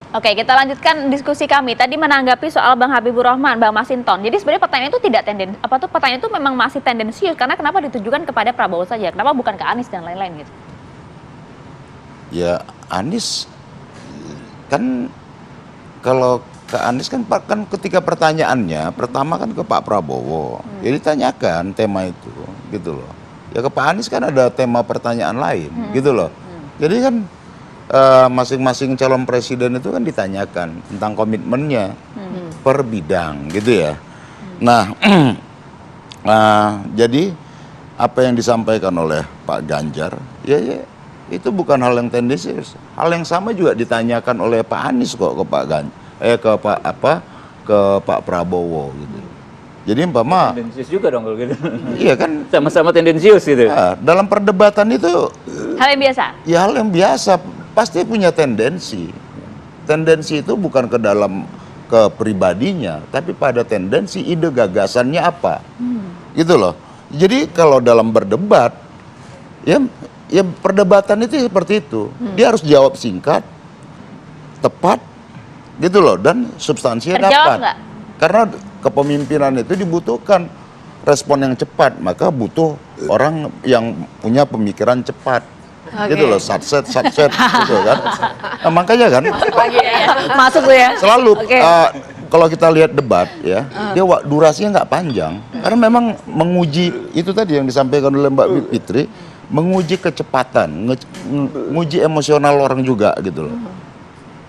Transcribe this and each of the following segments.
Oke, kita lanjutkan diskusi kami. Tadi menanggapi soal Bang Habibur Rahman, Bang Masinton. Jadi sebenarnya pertanyaan itu tidak pertanyaan itu memang masih tendensius karena kenapa ditujukan kepada Prabowo saja? Kenapa bukan ke Anies dan lain-lain gitu? Ya Anies kan kalau ke Anies kan ketika pertanyaannya pertama kan ke Pak Prabowo. Ya ditanyakan tema itu gitu loh. Ya ke Pak Anies kan ada tema pertanyaan lain gitu loh. Jadi kan masing-masing calon presiden itu kan ditanyakan tentang komitmennya per bidang gitu ya. Nah, jadi apa yang disampaikan oleh Pak Ganjar ya itu bukan hal yang tendensius. Hal yang sama juga ditanyakan oleh Pak Anies kok ke Pak Prabowo gitu. Jadi umpama tendensius juga dong kalau gitu. Iya kan Sama-sama tendensius gitu. ya, dalam perdebatan itu Hal yang biasa. ya hal yang biasa, pasti punya tendensi. Tendensi itu bukan ke dalam ke pribadinya, tapi pada tendensi ide gagasannya apa. Gitu loh. Jadi kalau dalam berdebat ya perdebatan itu seperti itu. Dia harus jawab singkat, tepat gitu loh, dan substansinya Terjawab dapat. nggak? Karena kepemimpinan itu dibutuhkan respon yang cepat, maka butuh orang yang punya pemikiran cepat. Gitu loh, satset gitu kan. Nah, makanya kan Masuk tuh ya. selalu Oke. kalau kita lihat debat ya, dia durasinya nggak panjang. Karena memang menguji itu tadi yang disampaikan oleh Mbak Fitri, menguji kecepatan, menguji emosional orang juga gitu loh.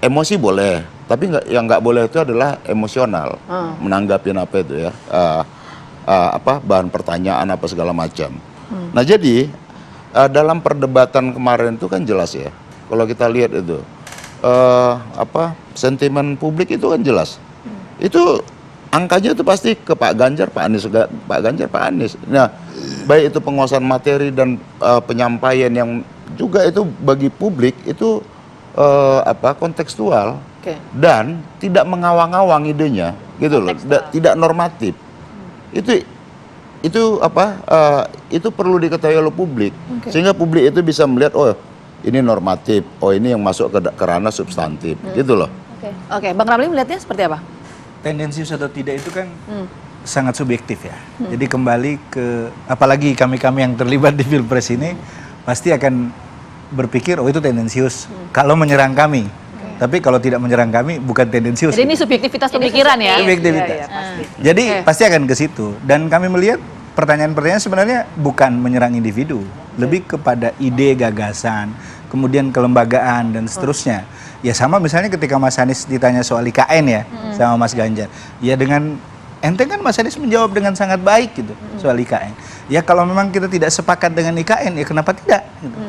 Emosi boleh, tapi yang nggak boleh itu adalah emosional, menanggapi apa itu ya, bahan pertanyaan apa segala macam. Nah jadi dalam perdebatan kemarin itu kan jelas ya, kalau kita lihat itu sentimen publik itu kan jelas, itu angkanya itu pasti ke Pak Ganjar, Pak Anies, Pak Ganjar, Pak Anies. Nah baik itu penguasaan materi dan penyampaian yang juga itu bagi publik itu kontekstual dan tidak mengawang-awang idenya gitu loh, tidak normatif. Itu perlu diketahui oleh publik sehingga publik itu bisa melihat oh ini normatif, oh ini yang masuk ke ranah substantif gitu loh. Oke, Bang Ramli melihatnya seperti apa? Tendensius atau tidak itu kan sangat subjektif ya. Jadi kembali ke apalagi kami-kami yang terlibat di Pilpres ini pasti akan berpikir oh itu tendensius kalau menyerang kami. Tapi kalau tidak menyerang kami bukan tendensius. Jadi ini subjektivitas pemikiran ya. Subjektivitas. Iya, pasti. Jadi pasti akan ke situ. Dan kami melihat pertanyaan-pertanyaan sebenarnya bukan menyerang individu, lebih kepada ide, gagasan, kemudian kelembagaan dan seterusnya. Ya sama misalnya ketika Mas Anies ditanya soal IKN ya sama Mas Ganjar. Ya dengan enteng kan Mas Anies menjawab dengan sangat baik gitu soal IKN. Ya kalau memang kita tidak sepakat dengan IKN ya kenapa tidak gitu.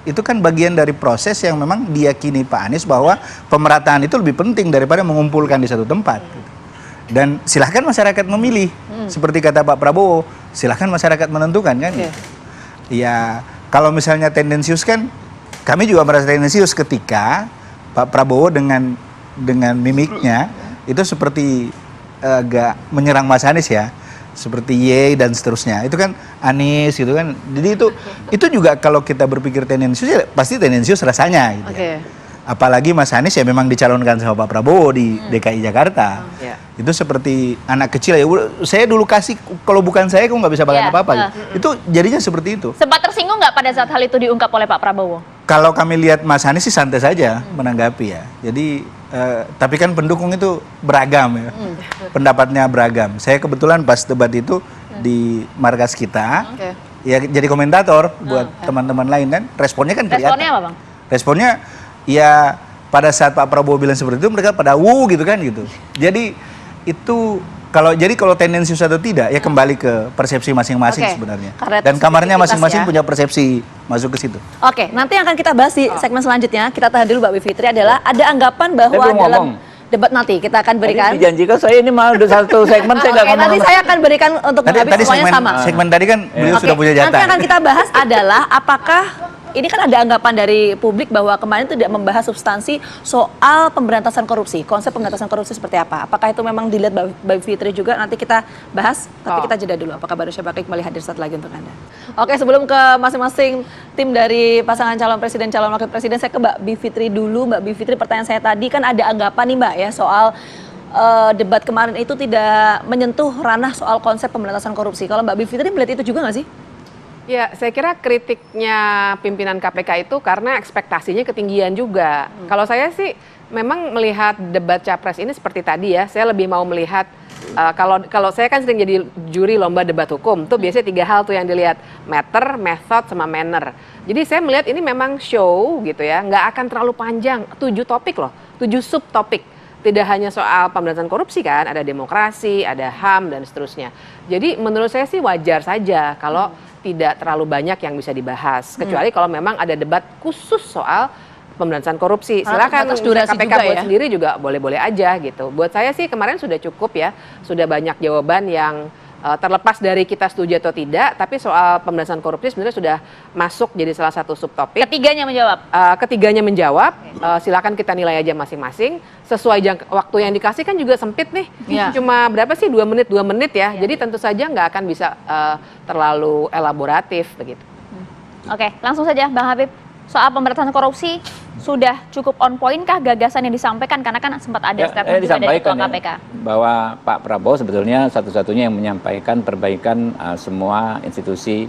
Itu kan bagian dari proses yang memang diyakini Pak Anies bahwa pemerataan itu lebih penting daripada mengumpulkan di satu tempat. Gitu. Dan silahkan masyarakat memilih, seperti kata Pak Prabowo, silahkan masyarakat menentukan kan. Gitu. Ya kalau misalnya tendensius kan, kami juga merasa tendensius ketika Pak Prabowo dengan mimiknya itu seperti agak menyerang Mas Anies ya. Seperti Y dan seterusnya, itu kan Anies gitu kan, jadi itu juga kalau kita berpikir tendensius ya pasti tendensius rasanya gitu ya. Apalagi Mas Anies ya memang dicalonkan sama Pak Prabowo di DKI Jakarta, itu seperti anak kecil ya, saya dulu kasih, kalau bukan saya kamu nggak bisa bahkan apa-apa gitu. Itu jadinya seperti itu. Sempat tersinggung nggak pada saat hal itu diungkap oleh Pak Prabowo? Kalau kami lihat Mas Anies sih santai saja menanggapi ya, jadi tapi kan pendukung itu beragam ya, pendapatnya beragam. Saya kebetulan pas debat itu di markas kita, ya jadi komentator buat teman-teman lain kan, responnya kan kelihatan. Responnya apa Bang? Responnya ya pada saat Pak Prabowo bilang seperti itu mereka pada gitu kan gitu. Jadi itu kalau tendensius atau tidak ya kembali ke persepsi masing-masing sebenarnya. Dan kamarnya masing-masing punya persepsi masuk ke situ. Oke, nanti yang akan kita bahas di segmen selanjutnya. Kita tahan dulu Mbak Bivitri adalah ada anggapan bahwa dalam debat nanti kita akan berikan. Tadi dijanjikan saya ini malah udah satu segmen saya nggak ngomong. Nanti saya akan berikan untuk Mbak Bivitri semuanya sama. Segmen tadi kan beliau sudah punya jatah. Nanti akan kita bahas adalah apakah ini kan ada anggapan dari publik bahwa kemarin tidak membahas substansi soal pemberantasan korupsi. Konsep pemberantasan korupsi seperti apa? Apakah itu memang dilihat Mbak Fitri juga? Nanti kita bahas, tapi kita jeda dulu. Apakah baru Syabaki kembali hadir saat lagi untuk Anda? Oke, sebelum ke masing-masing tim dari pasangan calon presiden, calon wakil presiden, saya ke Mbak Bivitri dulu. Mbak Bivitri, pertanyaan saya tadi kan ada anggapan nih Mbak ya soal debat kemarin itu tidak menyentuh ranah soal konsep pemberantasan korupsi. Kalau Mbak Bivitri melihat itu juga nggak sih? Ya, saya kira kritiknya pimpinan KPK itu karena ekspektasinya ketinggian juga. Kalau saya sih memang melihat debat capres ini seperti tadi ya, saya lebih mau melihat kalau saya kan sering jadi juri lomba debat hukum, tuh biasanya 3 hal tuh yang dilihat, matter, method, sama manner. Jadi saya melihat ini memang show gitu ya, nggak akan terlalu panjang, 7 topik loh, 7 subtopik. Tidak hanya soal pemberantasan korupsi kan, ada demokrasi, ada HAM dan seterusnya. Jadi menurut saya sih wajar saja kalau tidak terlalu banyak yang bisa dibahas, kecuali kalau memang ada debat khusus soal pemberantasan korupsi. Silakan KPK buat sendiri juga boleh-boleh aja gitu. Buat saya sih kemarin sudah cukup ya, sudah banyak jawaban yang terlepas dari kita setuju atau tidak, tapi soal pemberantasan korupsi sebenarnya sudah masuk jadi salah satu subtopik. Ketiganya menjawab? Ketiganya menjawab, silakan kita nilai aja masing-masing, sesuai waktu yang dikasih kan juga sempit nih, cuma berapa sih, 2 menit ya, jadi tentu saja nggak akan bisa terlalu elaboratif begitu. Oke, langsung saja Bang Habib, soal pemberantasan korupsi sudah cukup on point kah gagasan yang disampaikan? Karena kan sempat ada statement juga dari Ketua KPK. Bahwa Pak Prabowo sebetulnya satu-satunya yang menyampaikan perbaikan semua institusi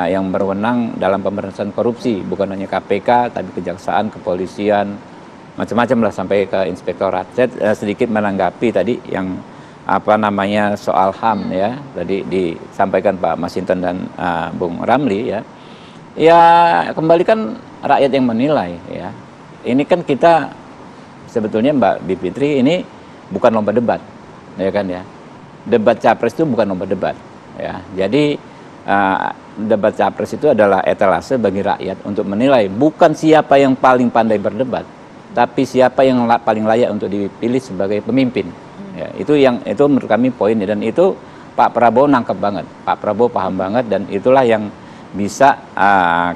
yang berwenang dalam pemberantasan korupsi. Bukan hanya KPK, tapi kejaksaan, kepolisian, macam-macam lah sampai ke inspektorat. Saya sedikit menanggapi tadi yang soal HAM ya. Tadi disampaikan Pak Masinton dan Bung Ramli ya. Ya kembali kan rakyat yang menilai ya. Ini kan kita sebetulnya Mbak Bivitri ini bukan lomba debat, ya kan ya. Debat capres itu bukan lomba debat, ya. Jadi debat capres itu adalah etalase bagi rakyat untuk menilai bukan siapa yang paling pandai berdebat, tapi siapa yang paling layak untuk dipilih sebagai pemimpin. Ya, itu menurut kami poinnya, dan itu Pak Prabowo nangkep banget, Pak Prabowo paham banget, dan itulah yang bisa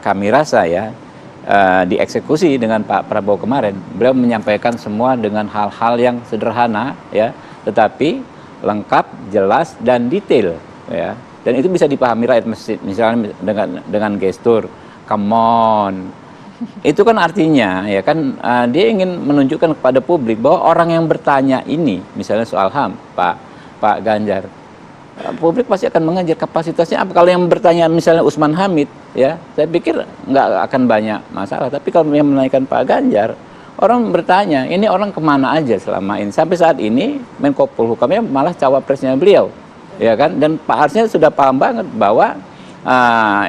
kami rasa ya dieksekusi dengan Pak Prabowo kemarin. Beliau menyampaikan semua dengan hal-hal yang sederhana ya, tetapi lengkap, jelas dan detail ya. Dan itu bisa dipahami rakyat, misalnya dengan gestur come on. Itu kan artinya ya kan dia ingin menunjukkan kepada publik bahwa orang yang bertanya ini misalnya soal HAM, Pak Ganjar, publik pasti akan mengejar kapasitasnya apa. Kalau yang bertanya misalnya Usman Hamid ya, saya pikir nggak akan banyak masalah. Tapi kalau yang menaikkan Pak Ganjar, orang bertanya ini orang kemana aja selama ini. Sampai saat ini Menko Polhukamnya malah cawapresnya beliau ya kan. Dan Pak Arsnya sudah paham banget bahwa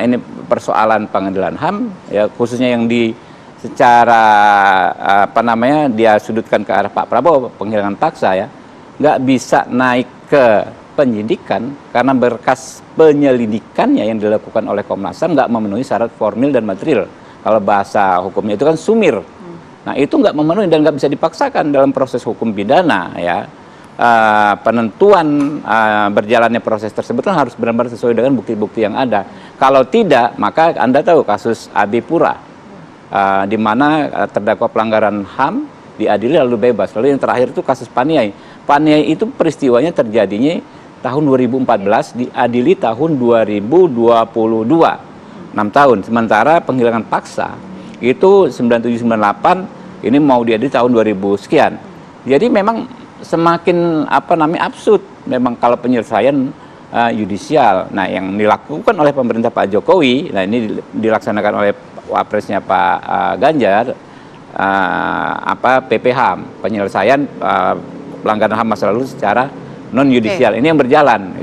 ini persoalan pengadilan HAM ya, khususnya yang secara dia sudutkan ke arah Pak Prabowo, penghilangan paksa ya, nggak bisa naik ke penyidikan karena berkas penyelidikannya yang dilakukan oleh Komnas HAM nggak memenuhi syarat formil dan material. Kalau bahasa hukumnya itu kan sumir. Nah itu nggak memenuhi dan nggak bisa dipaksakan dalam proses hukum pidana ya. Penentuan berjalannya proses tersebut kan harus benar-benar sesuai dengan bukti-bukti yang ada. Kalau tidak, maka Anda tahu kasus Abi Pura di mana terdakwa pelanggaran HAM diadili lalu bebas. Lalu yang terakhir itu kasus Paniai. Paniai itu peristiwanya terjadinya tahun 2014, diadili tahun 2022, 6 tahun. Sementara penghilangan paksa itu 9798, ini mau diadili tahun 2000 sekian. Jadi memang semakin absurd memang kalau penyelesaian yudisial. Nah yang dilakukan oleh pemerintah Pak Jokowi, nah ini dilaksanakan oleh wapresnya Pak Ganjar, PPHAM, penyelesaian pelanggaran HAM masa lalu secara non yudisial. Ini yang berjalan